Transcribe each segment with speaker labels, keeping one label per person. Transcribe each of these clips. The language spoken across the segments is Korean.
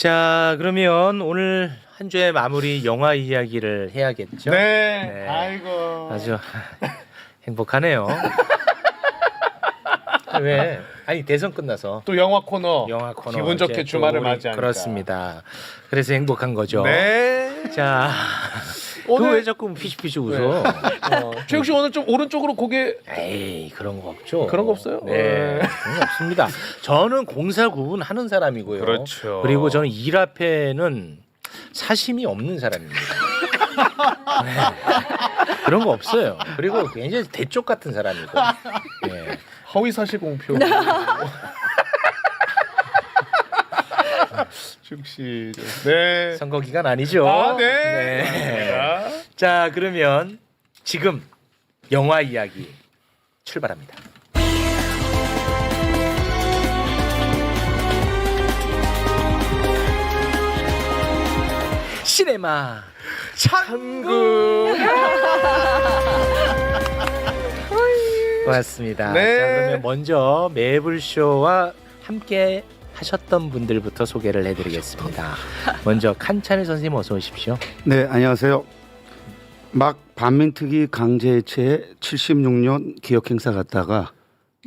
Speaker 1: 자, 그러면 오늘 한 주의 마무리 영화 이야기를 해야겠죠?
Speaker 2: 네. 아이고.
Speaker 1: 아주 행복하네요. 왜? 아니 대선 끝나서
Speaker 2: 또 영화 코너. 기분
Speaker 1: 이제
Speaker 2: 좋게
Speaker 1: 또
Speaker 2: 주말을
Speaker 1: 우리
Speaker 2: 맞이하니까.
Speaker 1: 그렇습니다. 그래서 행복한 거죠.
Speaker 2: 네.
Speaker 1: 자,
Speaker 2: 오늘-
Speaker 1: 왜 자꾸 피식피식 웃어?
Speaker 2: 최욱 씨 오늘 좀 오른쪽으로 고개.
Speaker 1: 에이 그런 거 없죠.
Speaker 2: 그런 거 없어요?
Speaker 1: 네, 그런 거 없습니다. 저는 공사 구분하는 사람이고요.
Speaker 2: 그렇죠.
Speaker 1: 그리고 저는 일 앞에는 사심이 없는 사람입니다. 네. 그런 거 없어요. 그리고 굉장히 대쪽 같은 사람이고. 네.
Speaker 2: 허위 사실 공표. 최욱 씨. 네.
Speaker 1: 선거 기간 아니죠?
Speaker 2: 아, 네.
Speaker 1: 네. 자, 그러면 지금 영화 이야기 출발합니다. 시네마 천국. 고맙습니다.
Speaker 2: 네.
Speaker 1: 자, 그러면 먼저 매불쇼와 함께 하셨던 분들부터 소개를 해드리겠습니다. 먼저 칸찬일 선생님 어서 오십시오.
Speaker 3: 네, 안녕하세요. 막 반민특위 강제해체 76년 기억행사 갔다가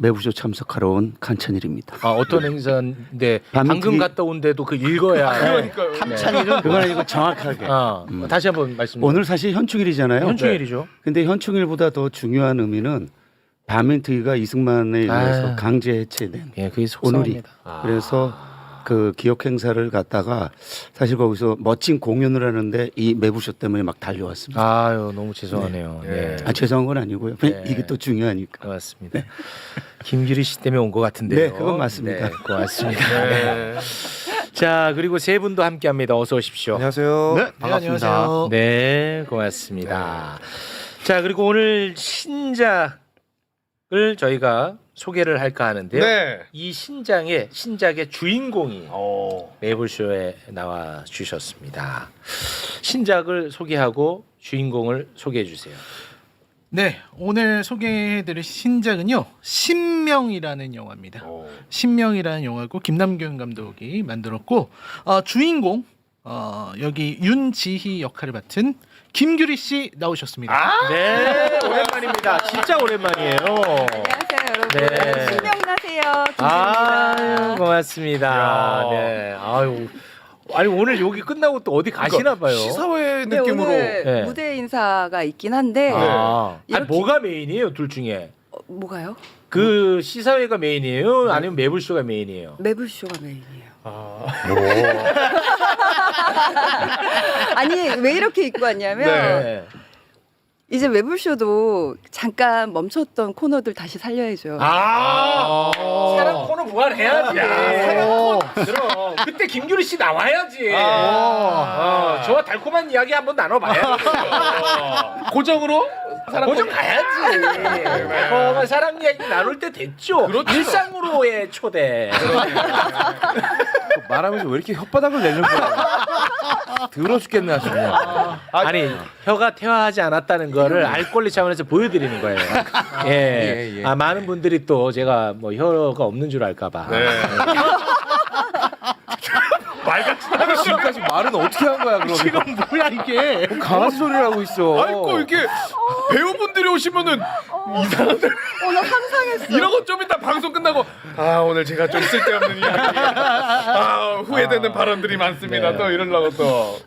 Speaker 3: 매부쇼 참석하러 온 칸찬일입니다.
Speaker 1: 아, 어떤 행사인데
Speaker 3: 반민특위-
Speaker 1: 방금 갔다 온데도 그 읽어야.
Speaker 2: 그러니까요.
Speaker 3: 칸찬일은 그건 아니고 정확하게.
Speaker 1: 다시 한번 말씀.
Speaker 3: 오늘 사실 현충일이잖아요.
Speaker 1: 현충일이죠.
Speaker 3: 근데 현충일보다 더 중요한 의미는 반민특위가 이승만에 의해서
Speaker 1: 아.
Speaker 3: 강제해체된
Speaker 1: 예, 그게
Speaker 3: 오늘이.
Speaker 1: 속상합니다.
Speaker 3: 그래서 그 기억 행사를 갔다가 사실 거기서 멋진 공연을 하는데 이 매부쇼 때문에 막 달려왔습니다.
Speaker 1: 아유, 너무 죄송하네요. 네.
Speaker 3: 아, 죄송한 건 아니고요.
Speaker 1: 네.
Speaker 3: 이게 또 중요하니까.
Speaker 1: 고맙습니다. 김규리 씨 때문에 온 것 같은데요.
Speaker 3: 네, 그건 맞습니다.
Speaker 1: 네, 고맙습니다. 네. 자, 그리고 세 분도 함께합니다. 어서 오십시오.
Speaker 4: 안녕하세요.
Speaker 3: 네,
Speaker 4: 반갑습니다.
Speaker 1: 네, 고맙습니다. 자, 그리고 오늘 신작을 저희가 소개를 할까 하는데요.
Speaker 2: 네.
Speaker 1: 이 신작의 주인공이
Speaker 2: 어.
Speaker 1: 매불쇼에 나와 주셨습니다. 신작을 소개하고 주인공을 소개해 주세요.
Speaker 4: 네, 오늘 소개해드릴 신작은요, 신명이라는 영화입니다. 신명이라는 영화고 김남균 감독이 만들었고 주인공 여기 윤지희 역할을 맡은 김규리 씨 나오셨습니다.
Speaker 1: 네, 오랜만입니다. 진짜 오랜만이에요.
Speaker 5: 안녕하세요 여러분.
Speaker 1: 네.
Speaker 5: 신명나세요.
Speaker 1: 아유,
Speaker 5: 김규리입니다.
Speaker 1: 고맙습니다.
Speaker 2: 야.
Speaker 1: 네, 아유, 아니 오늘 여기 끝나고 또 어디 가시나 봐요.
Speaker 2: 시사회
Speaker 5: 네,
Speaker 2: 느낌으로.
Speaker 5: 오늘
Speaker 1: 네.
Speaker 5: 무대 인사가 있긴 한데
Speaker 1: 아, 아니,
Speaker 5: 이렇게-
Speaker 1: 뭐가 메인이에요, 둘 중에?
Speaker 5: 뭐가요?
Speaker 1: 그 시사회가 메인이에요, 아니면 매불쇼가 메인이에요?
Speaker 5: 매불쇼가 메인이에요.
Speaker 1: 아,
Speaker 5: 아니 왜 이렇게 입고 왔냐면
Speaker 1: 네.
Speaker 5: 이제 매불쇼도 잠깐 멈췄던 코너들 다시 살려야죠.
Speaker 1: 아, 사람 코너 부활해야지.
Speaker 2: 사람
Speaker 1: 그럼 그때 김규리 씨 나와야지. 저와 달콤한 이야기 한번 나눠봐야지.
Speaker 2: 고정으로?
Speaker 1: 고정 가야지. 달콤한 사람 이야기 나눌 때 됐죠.
Speaker 2: 그렇죠.
Speaker 1: 일상으로의 초대.
Speaker 4: 말하면서 왜 이렇게 혓바닥을 내는 거야? 더러 죽겠네 아주 그냥.
Speaker 1: 아니 혀가 퇴화하지 않았다는 거를 알 권리 차원에서 보여드리는 거예요. 예.
Speaker 4: 예.
Speaker 1: 아 많은 분들이 또 제가 뭐 혀가 없는 줄 알까봐.
Speaker 2: 네.
Speaker 4: 지금까지 말은 어떻게 한 거야 그럼?
Speaker 1: 지금 뭐야 이게?
Speaker 4: 강아지 소리를 하고 있어.
Speaker 2: 아이고 이렇게 배우분들이 오시면은 이상한데
Speaker 5: 나 상상했어.
Speaker 2: 이러고 좀 이따 방송 끝나고 아 오늘 제가 좀 쓸데없는 이야기 후회되는 발언들이 많습니다.
Speaker 1: 네.
Speaker 2: 또 이러려고 또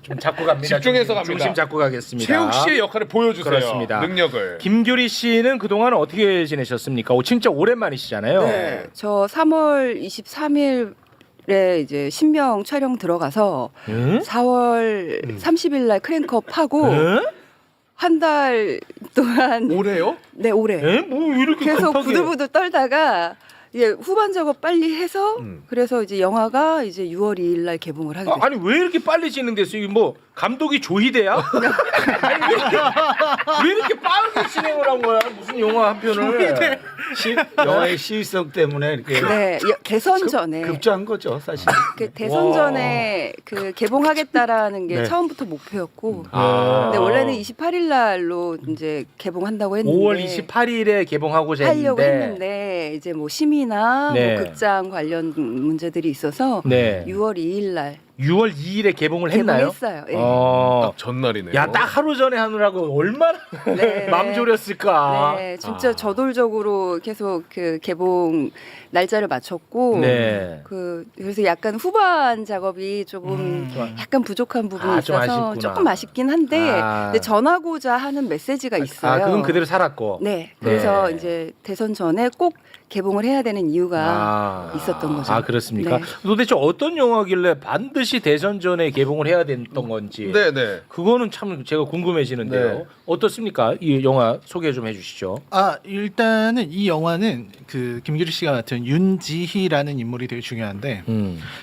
Speaker 1: 좀 잡고 갑니다.
Speaker 2: 집중해서 갑니다.
Speaker 1: 중심 잡고 가겠습니다.
Speaker 2: 최욱 씨의 역할을 보여주세요.
Speaker 1: 그렇습니다.
Speaker 2: 능력을.
Speaker 1: 김규리 씨는 그동안 어떻게 지내셨습니까? 진짜 오랜만이시잖아요.
Speaker 5: 네, 저 3월 23일에 이제 신명 촬영 들어가서
Speaker 1: 응?
Speaker 5: 4월 30일 날 크랭크업 하고
Speaker 1: 응?
Speaker 5: 한 달 동안
Speaker 2: 올해요?
Speaker 5: 네 올해
Speaker 1: 에? 뭐 이렇게
Speaker 5: 계속
Speaker 1: 급하게.
Speaker 5: 부들부들 떨다가 이제 후반 작업 빨리 해서 그래서 이제 영화가 이제 6월 2일 날 개봉을 하게 됐어요.
Speaker 1: 아니 왜 이렇게 빨리 진행됐어요? 이게 뭐 감독이 조희대야? 아니, 왜 이렇게 빠르게 진행을 한 거야? 무슨 영화 한 편을?
Speaker 3: 영화의 시의성 때문에 이렇게
Speaker 5: 네, 대선 전에
Speaker 3: 급조한 거죠, 사실.
Speaker 5: 그 대선 전에 그 개봉하겠다라는 게
Speaker 3: 네.
Speaker 5: 처음부터 목표였고,
Speaker 1: 아.
Speaker 5: 근데 원래는 28일 날로 이제 개봉한다고 했는데
Speaker 1: 5월 28일에 개봉하고자
Speaker 5: 하려고
Speaker 1: 했는데
Speaker 5: 했는데 이제 뭐 심의나
Speaker 1: 네.
Speaker 5: 뭐 극장 관련 문제들이 있어서
Speaker 1: 네.
Speaker 5: 6월 2일 날
Speaker 1: 6월 2일에 개봉을 했나요?
Speaker 5: 개봉했어요. 예.
Speaker 2: 딱 전날이네요.
Speaker 1: 야, 딱 하루 전에 하느라고 얼마나
Speaker 5: 네.
Speaker 1: 맘 졸였을까.
Speaker 5: 네, 진짜 저돌적으로 계속 그 개봉 날짜를 맞췄고,
Speaker 1: 네.
Speaker 5: 그래서 약간 후반 작업이 조금 약간 부족한 부분이
Speaker 1: 아, 좀
Speaker 5: 있어서
Speaker 1: 아쉽구나.
Speaker 5: 조금 아쉽긴 한데,
Speaker 1: 아.
Speaker 5: 근데 전하고자 하는 메시지가 있어요.
Speaker 1: 아, 그건 그대로 살았고.
Speaker 5: 네, 그래서
Speaker 1: 네.
Speaker 5: 이제 대선 전에 꼭 개봉을 해야 되는 이유가 있었던 거죠.
Speaker 1: 아, 그렇습니까?
Speaker 5: 네.
Speaker 1: 도대체 어떤 영화길래 반드시 대선 전에 개봉을 해야 됐던 건지.
Speaker 2: 네네.
Speaker 1: 그거는 참 제가 궁금해지는데요.
Speaker 2: 네.
Speaker 1: 어떻습니까? 이 영화 소개 좀 해주시죠.
Speaker 6: 아 일단은 이 영화는 그 김규리 씨가 맡은 윤지희라는 인물이 되게 중요한데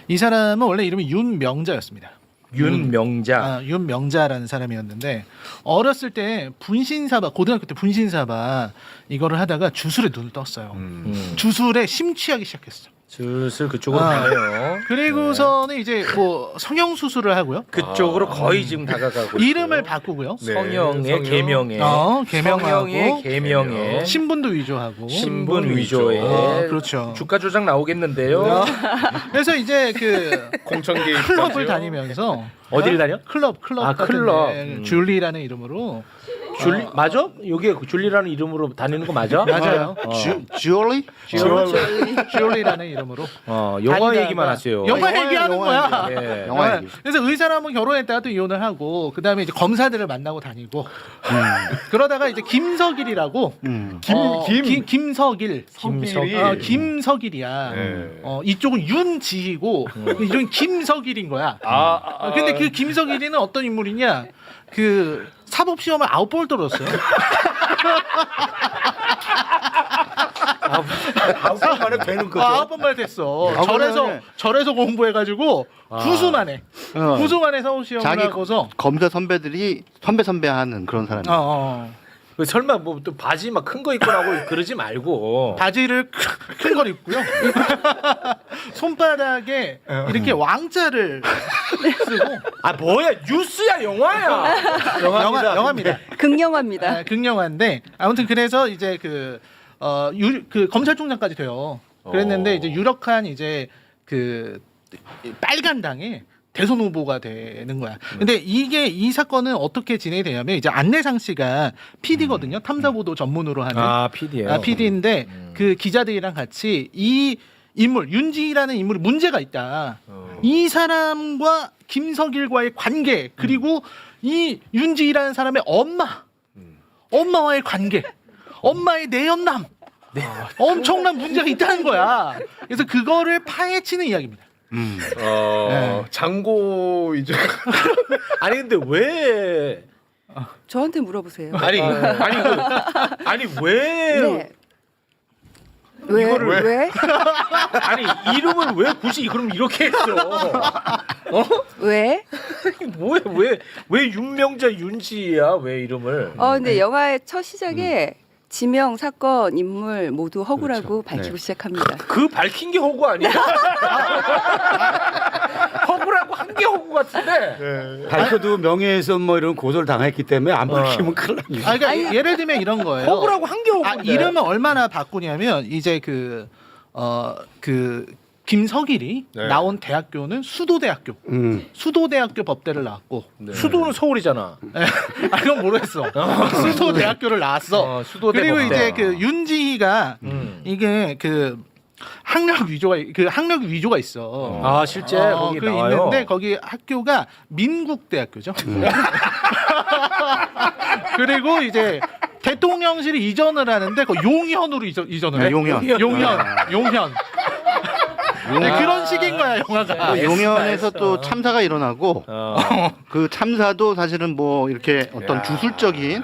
Speaker 6: 이 사람은 원래 이름이 윤명자였습니다.
Speaker 1: 윤명자.
Speaker 6: 아, 윤명자라는 사람이었는데 어렸을 때 분신사바 고등학교 때 분신사바 이거를 하다가 주술에 눈을 떴어요. 주술에 심취하기 시작했어.
Speaker 1: 슬슬 그쪽으로
Speaker 6: 아.
Speaker 1: 가요.
Speaker 6: 그리고서는 이제 뭐 성형 수술을 하고요.
Speaker 1: 그쪽으로 거의 지금 다가가고
Speaker 6: 이름을
Speaker 1: 있어요.
Speaker 6: 바꾸고요.
Speaker 2: 네.
Speaker 1: 성형의
Speaker 2: 성형.
Speaker 1: 개명에
Speaker 6: 개명하고
Speaker 1: 성형의 개명에
Speaker 6: 신분도 위조하고
Speaker 1: 신분 위조에
Speaker 6: 그렇죠.
Speaker 1: 주가 조작 나오겠는데요.
Speaker 6: 그래서 이제 그
Speaker 2: 공천기
Speaker 6: 클럽을 다니면서
Speaker 1: 어디를 다녀?
Speaker 6: 클럽
Speaker 1: 아,
Speaker 6: 같은
Speaker 1: 클럽.
Speaker 6: 데 줄리라는 이름으로
Speaker 1: 줄리 맞아? 여기 줄리라는 이름으로 다니는 거 맞아?
Speaker 6: 맞아요.
Speaker 3: 주얼리?
Speaker 6: 줄리라는 이름으로
Speaker 1: 영화
Speaker 6: 다니다가-
Speaker 1: 얘기만 하세요.
Speaker 6: 영화 얘기하는 거야.
Speaker 1: 예.
Speaker 3: 영화 얘기.
Speaker 6: 그래서 의사를 한번 결혼했다가 또 이혼을 하고 그다음에 이제 검사들을 만나고 다니고 그러다가 이제 김석일이라고 김석일
Speaker 2: 김석일.
Speaker 6: 김석일이야.
Speaker 2: 네.
Speaker 6: 이쪽은 윤지희고 이쪽은 김석일인 거야. 근데 그 김석일이는 어떤 인물이냐? 그 사법 시험을 9번 떨었어요.
Speaker 3: 아홉 만에 되는 거죠.
Speaker 6: 9번만 됐어.
Speaker 3: 아홉
Speaker 6: 절에서
Speaker 3: 번에.
Speaker 6: 절에서 공부해가지고 9수만에 9수만에 사법 시험을
Speaker 7: 자기
Speaker 6: 하고서
Speaker 7: 검사 선배들이 선배 하는 그런 사람이에요.
Speaker 1: 그 설마 뭐 또 바지 막 큰 거 입고 나고 그러지 말고.
Speaker 6: 바지를 큰 걸 입고요. 손바닥에 이렇게 왕자를 쓰고
Speaker 1: 아 뭐야 뉴스야 영화야.
Speaker 6: 영화입니다.
Speaker 5: 극영화입니다.
Speaker 6: 극영화인데 아무튼 그래서 이제 그 검찰총장까지 돼요. 그랬는데 이제 유력한 이제 그 빨간 당에 대선 후보가 되는 거야. 근데 이게 이 사건은 어떻게 진행이 되냐면 이제 안내상 씨가 PD거든요. 탐사보도 전문으로 하는
Speaker 1: PD예요.
Speaker 6: PD인데 그 기자들이랑 같이 이 인물 윤지희라는 인물이 문제가 있다. 이 사람과 김석일과의 관계 그리고 이 윤지희라는 사람의 엄마와의 관계, 엄마의 내연남, 엄청난 문제가 있다는 거야. 그래서 그거를 파헤치는 이야기입니다. 네.
Speaker 2: 장고 이제
Speaker 1: 아니 근데 왜
Speaker 5: 저한테 물어보세요.
Speaker 1: 아니 왜
Speaker 5: 네. 왜?
Speaker 1: 이거를
Speaker 5: 왜?
Speaker 1: 아니 이름을 왜 굳이 그럼 이렇게 했어?
Speaker 5: 왜?
Speaker 1: 왜 윤명자 윤지야 왜 이름을?
Speaker 5: 근데 영화의 첫 시작에 지명, 사건, 인물 모두 허구라고 밝히고 시작합니다.
Speaker 1: 그 밝힌 게 허구 아니야? 허구라고 한 게 허구 같은데.
Speaker 3: 밝혀도 명예훼손 뭐 이런 고소를 당했기 때문에 안 밝히면 큰일 납니다.
Speaker 6: 그러니까 예를 들면 이런 거예요.
Speaker 1: 허구라고 한 게 허구인데.
Speaker 6: 이름을 얼마나 바꾸냐면 이제 그 김석일이
Speaker 2: 네.
Speaker 6: 나온 대학교는 수도대학교. 수도대학교 법대를 나왔고.
Speaker 1: 수도는 서울이잖아.
Speaker 6: 그건 모르겠어. 수도대학교를 나왔어.
Speaker 1: 수도대
Speaker 6: 그리고
Speaker 1: 법대.
Speaker 6: 이제 그 윤지희가 이게 그 학력 위조가 있어.
Speaker 1: 아 실제 거기
Speaker 6: 그
Speaker 1: 나와요.
Speaker 6: 있는데 거기 학교가 민국대학교죠. 그리고 이제 대통령실이 이전을 하는데 그 용현으로 이전을 해.
Speaker 7: 네, 용현.
Speaker 6: 용현. 네, 그런 식인 거야 영화가.
Speaker 7: 용현에서 또 참사가 일어나고 그 참사도 사실은 뭐 이렇게 어떤 주술적인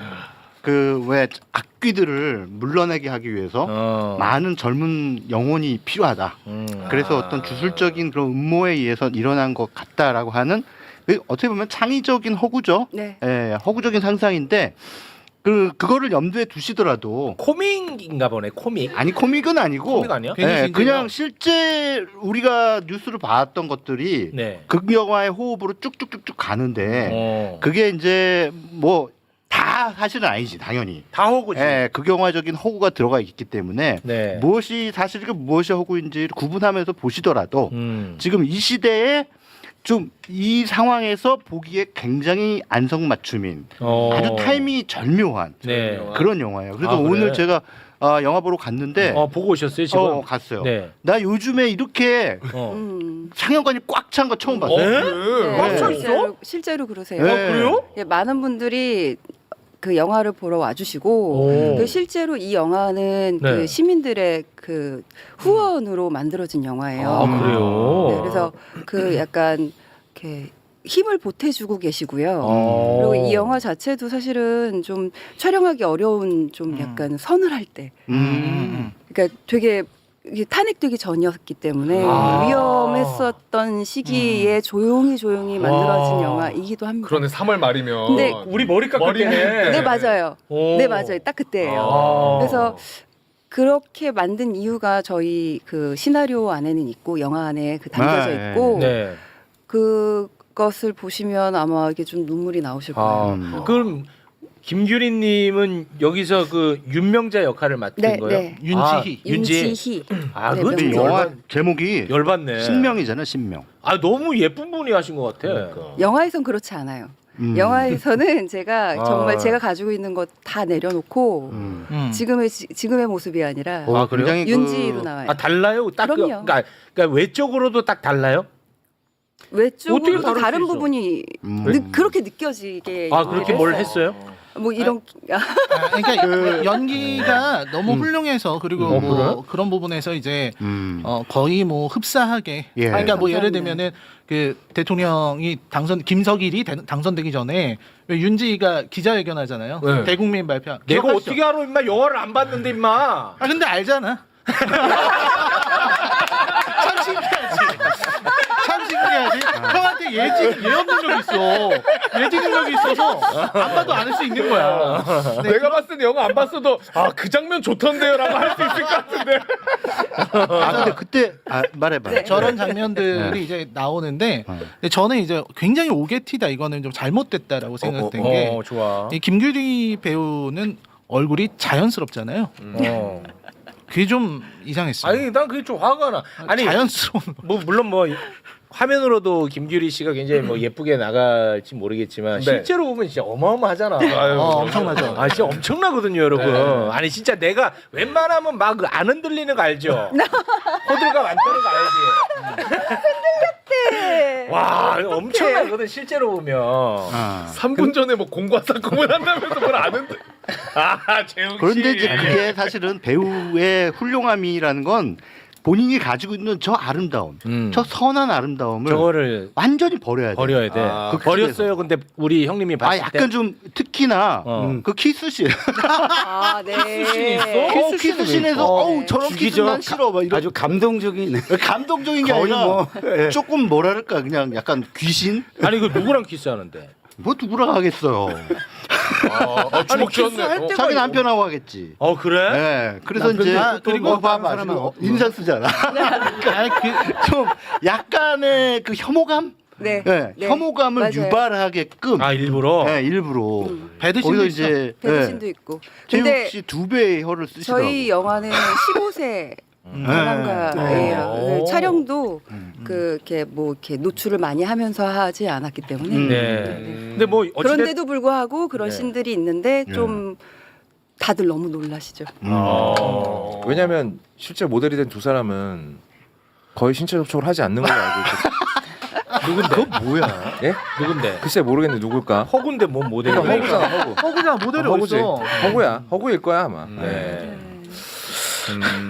Speaker 7: 그 왜 악귀들을 물러내게 하기 위해서 많은 젊은 영혼이 필요하다. 그래서 어떤 주술적인 그런 음모에 의해서 일어난 것 같다라고 하는 어떻게 보면 창의적인 허구죠.
Speaker 5: 네.
Speaker 7: 예, 허구적인 상상인데 그거를 염두에 두시더라도
Speaker 1: 코믹인가 보네. 코믹.
Speaker 7: 아니 코믹은 아니고
Speaker 1: 코믹 아니야?
Speaker 7: 네, 그냥 실제 우리가 뉴스를 봤던 것들이
Speaker 1: 네.
Speaker 7: 극영화의 호흡으로 쭉쭉쭉쭉 가는데
Speaker 1: 어.
Speaker 7: 그게 이제 뭐 다 사실은 아니지 당연히.
Speaker 1: 다 호구지.
Speaker 7: 예, 극영화적인 호구가 들어가 있기 때문에
Speaker 1: 네.
Speaker 7: 무엇이 사실이고 무엇이 호구인지를 구분하면서 보시더라도 지금 이 시대에 좀 이 상황에서 보기에 굉장히 안성맞춤인 아주 타이밍이 절묘한
Speaker 1: 네.
Speaker 7: 그런 영화예요. 그래서
Speaker 1: 아, 그래?
Speaker 7: 오늘 제가 영화 보러 갔는데
Speaker 1: 보고 오셨어요 지금?
Speaker 7: 갔어요.
Speaker 1: 네.
Speaker 7: 나 요즘에 이렇게 상영관이 꽉 찬 거 처음 봤어요.
Speaker 5: 네,
Speaker 1: 꽉 차 있어?
Speaker 5: 실제로 그러세요.
Speaker 7: 네.
Speaker 1: 그래요?
Speaker 5: 예, 많은 분들이 그 영화를 보러 와주시고
Speaker 1: 오.
Speaker 5: 그 실제로 이 영화는
Speaker 1: 네.
Speaker 5: 그 시민들의 그 후원으로 만들어진 영화예요.
Speaker 1: 아 그래요?
Speaker 5: 네, 그래서 그 약간 이렇게 힘을 보태주고 계시고요.
Speaker 1: 어.
Speaker 5: 그리고 이 영화 자체도 사실은 좀 촬영하기 어려운 좀 약간 서늘할 때, 그러니까 되게 이게 탄핵되기 전이었기 때문에
Speaker 1: 아.
Speaker 5: 위험했었던 시기에 조용히 만들어진
Speaker 1: 와.
Speaker 5: 영화이기도 합니다.
Speaker 2: 그러네 3월 말이면
Speaker 5: 근데
Speaker 1: 우리 머리 깎을
Speaker 2: 머리는-
Speaker 1: 때네.
Speaker 5: 네 맞아요.
Speaker 1: 오.
Speaker 5: 네 맞아요. 딱 그때예요.
Speaker 1: 아.
Speaker 5: 그래서 그렇게 만든 이유가 저희 그 시나리오 안에는 있고 영화 안에 그 담겨져
Speaker 7: 네.
Speaker 5: 있고
Speaker 1: 네.
Speaker 5: 그것을 보시면 아마 이게 좀 눈물이 나오실 거예요.
Speaker 1: 그럼 김규리님은 여기서 그 윤명자 역할을 맡은
Speaker 5: 네,
Speaker 1: 거예요?
Speaker 5: 네.
Speaker 1: 윤지희.
Speaker 5: 윤지희.
Speaker 1: 아,
Speaker 5: 네,
Speaker 1: 그건
Speaker 7: 근데
Speaker 1: 좀
Speaker 7: 영화 제목이
Speaker 1: 열받네.
Speaker 7: 신명이잖아, 신명.
Speaker 1: 아 너무 예쁜 분이 하신 것 같아.
Speaker 5: 영화에선 그렇지 않아요.
Speaker 7: 음.
Speaker 5: 영화에서는 제가
Speaker 1: 아.
Speaker 5: 정말 제가 가지고 있는 것 다 내려놓고
Speaker 7: 음.
Speaker 5: 지금의 모습이 아니라
Speaker 1: 아, 그래요?
Speaker 7: 굉장히
Speaker 5: 윤지희로 나와요.
Speaker 1: 아 달라요? 딱
Speaker 5: 그럼요.
Speaker 1: 그러니까 외적으로도 딱 달라요? 어떻게
Speaker 5: 외적으로
Speaker 1: 다를 수
Speaker 5: 다른
Speaker 1: 있어?
Speaker 5: 부분이 그렇게 느껴지게
Speaker 1: 아 그렇게 뭘
Speaker 5: 했어요.
Speaker 1: 했어요?
Speaker 5: 뭐 이런
Speaker 6: 그러니까 그 연기가 너무 훌륭해서 그리고 뭐
Speaker 1: 그래?
Speaker 6: 그런 부분에서 이제
Speaker 7: 음.
Speaker 6: 거의 뭐 흡사하게
Speaker 7: 예.
Speaker 6: 그러니까 뭐 예를
Speaker 5: 감사합니다.
Speaker 6: 들면은 그 대통령이 김석일이 당선되기 전에 왜 윤지희가 기자회견하잖아요.
Speaker 2: 네.
Speaker 6: 대국민 발표.
Speaker 1: 내가
Speaker 6: 기억하시죠?
Speaker 1: 어떻게 알아 임마 영화를 안 봤는데 임마.
Speaker 6: 아 근데 알잖아. 참 신기하지. 참 신기하지. 형한테 예언 능력이 있어. 예지 능력이 있어서 안 봐도 안 할 수 있는 거야. 네.
Speaker 2: 내가 봤을 때 영화 안 봤어도 그 장면 좋던데요라고 할 수 있을 것 같은데.
Speaker 7: 근데 그때 말해봐.
Speaker 5: 네.
Speaker 6: 저런 장면들이 이제 나오는데
Speaker 7: 어.
Speaker 6: 근데 저는 이제 굉장히 오게티다 이거는 좀 잘못됐다라고 생각된 게
Speaker 1: 좋아.
Speaker 6: 이 김규리 배우는 얼굴이 자연스럽잖아요. 그게 좀 이상했어요.
Speaker 1: 아니 난 그게 좀 화가 나. 아니
Speaker 6: 자연스러운.
Speaker 1: 뭐 물론 뭐 화면으로도 김규리 씨가 굉장히 뭐 예쁘게 나갈지 모르겠지만
Speaker 2: 네.
Speaker 1: 실제로 보면 진짜 어마어마하잖아.
Speaker 6: 엄청나죠.
Speaker 1: 아 진짜 엄청나거든요, 여러분.
Speaker 2: 네.
Speaker 1: 아니 진짜 내가 웬만하면 막 안 흔들리는 거 알죠? 호들갑 안 떠는 거 알지? 와 엄청나거든 실제로 보면.
Speaker 2: 3분 전에 뭐 공과 사건을 한다면서 뭘 아는데. 재웅 씨.
Speaker 7: 그런데 이제 그게 사실은 배우의 훌륭함이라는 건 본인이 가지고 있는 저 아름다움, 저 선한 아름다움을
Speaker 1: 저거를
Speaker 7: 완전히 버려야 돼.
Speaker 1: 버려야 돼.
Speaker 7: 그
Speaker 1: 버렸어요. 근데 우리 형님이 봤을 때.
Speaker 7: 약간 좀 특히나
Speaker 1: 어.
Speaker 7: 그 키스씬.
Speaker 5: 아, 네.
Speaker 1: 키스씬이 있어?
Speaker 7: 키스씬에서 어우 저런 키스
Speaker 3: 죽이죠.
Speaker 7: 난 싫어. 막 이런
Speaker 3: 아주 감동적인
Speaker 7: 감동적인 게
Speaker 3: 거의
Speaker 7: 아니라
Speaker 3: 뭐, 예.
Speaker 7: 조금 뭐랄까 그냥 약간 귀신.
Speaker 1: 아니 그 누구랑 키스하는데?
Speaker 7: 뭐 누구랑 하겠어요.
Speaker 2: 주먹 쥐었네.
Speaker 1: 때가
Speaker 7: 자기
Speaker 1: 있고.
Speaker 7: 남편하고 하겠지.
Speaker 1: 그래?
Speaker 7: 네, 그래서 이제
Speaker 6: 그리고
Speaker 7: 봐봐 지금 인사 쓰잖아. 좀 약간의 그 혐오감,
Speaker 5: 네.
Speaker 7: 네,
Speaker 5: 네.
Speaker 7: 혐오감을
Speaker 5: 맞아요.
Speaker 7: 유발하게끔,
Speaker 1: 아 일부러.
Speaker 7: 네, 일부러
Speaker 6: 배드신도
Speaker 7: 거기서
Speaker 6: 있어.
Speaker 7: 이제
Speaker 5: 배드신도 있고.
Speaker 7: 재욱
Speaker 5: 근데
Speaker 7: 씨 2배의 혀를 쓰시더라고.
Speaker 5: 저희 영화는 15세 관람가예요.
Speaker 1: 네.
Speaker 5: 그 촬영도 그 이렇게 뭐 이렇게 노출을 많이 하면서 하지 않았기 때문에.
Speaker 1: 네. 근데 뭐 어찌됐
Speaker 5: 그런데도 불구하고 그런
Speaker 1: 네.
Speaker 5: 씬들이 있는데 좀 다들 너무 놀라시죠.
Speaker 4: 왜냐하면 실제 모델이 된 두 사람은 거의 신체 접촉을 하지 않는 걸로 알고 있거든요.
Speaker 1: 누군데?
Speaker 7: 그거 뭐야?
Speaker 4: 예?
Speaker 1: 누군데?
Speaker 4: 글쎄 모르겠는데 누굴까?
Speaker 1: 허군데 뭔 모델이야?
Speaker 4: 허구잖아 허구.
Speaker 6: 허구가 모델이
Speaker 4: 허구지.
Speaker 6: 어딨어?
Speaker 4: 허구야. 허구일 거야 아마.
Speaker 1: 네.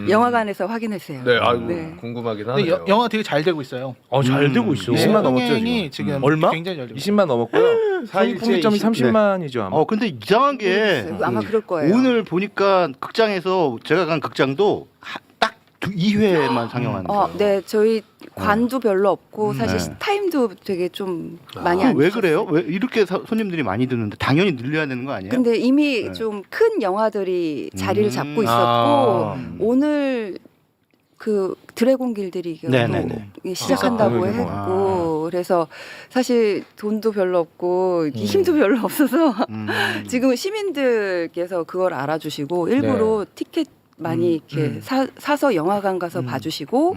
Speaker 5: 영화관에서 확인했어요.
Speaker 2: 네, 아이고
Speaker 5: 네.
Speaker 2: 궁금하긴
Speaker 6: 근데
Speaker 2: 하네요.
Speaker 6: 영화 되게 잘 되고 있어요.
Speaker 1: 잘 되고 있어.
Speaker 4: 20만 넘었죠,
Speaker 6: 흥행이 지금
Speaker 1: 얼마?
Speaker 6: 굉장히 잘 되고 있어요.
Speaker 4: 20만 넘었고요. 상품점이 30만이죠 아마.
Speaker 7: 근데 이상한 게
Speaker 5: 아마 그럴 거예요.
Speaker 7: 오늘 보니까 극장에서 제가 간 극장도 딱 2회만 상영하는 거예요.
Speaker 5: 네, 저희 관도 별로 없고 사실
Speaker 7: 네.
Speaker 5: 타임도 되게 좀 많이 안
Speaker 7: 왜
Speaker 5: 주셨어요.
Speaker 7: 그래요? 왜 이렇게 손님들이 많이 드는데 당연히 늘려야 되는 거 아니에요?
Speaker 5: 근데 이미
Speaker 7: 네.
Speaker 5: 좀 큰 영화들이 자리를 잡고 있었고
Speaker 1: 아.
Speaker 5: 오늘 그 드래곤 길들이
Speaker 7: 네네네.
Speaker 5: 시작한다고
Speaker 4: 아,
Speaker 5: 했고 그래서 사실 돈도 별로 없고 힘도 별로 없어서 지금 시민들께서 그걸 알아주시고 일부러 티켓 많이 이렇게 사서 영화관 가서 봐주시고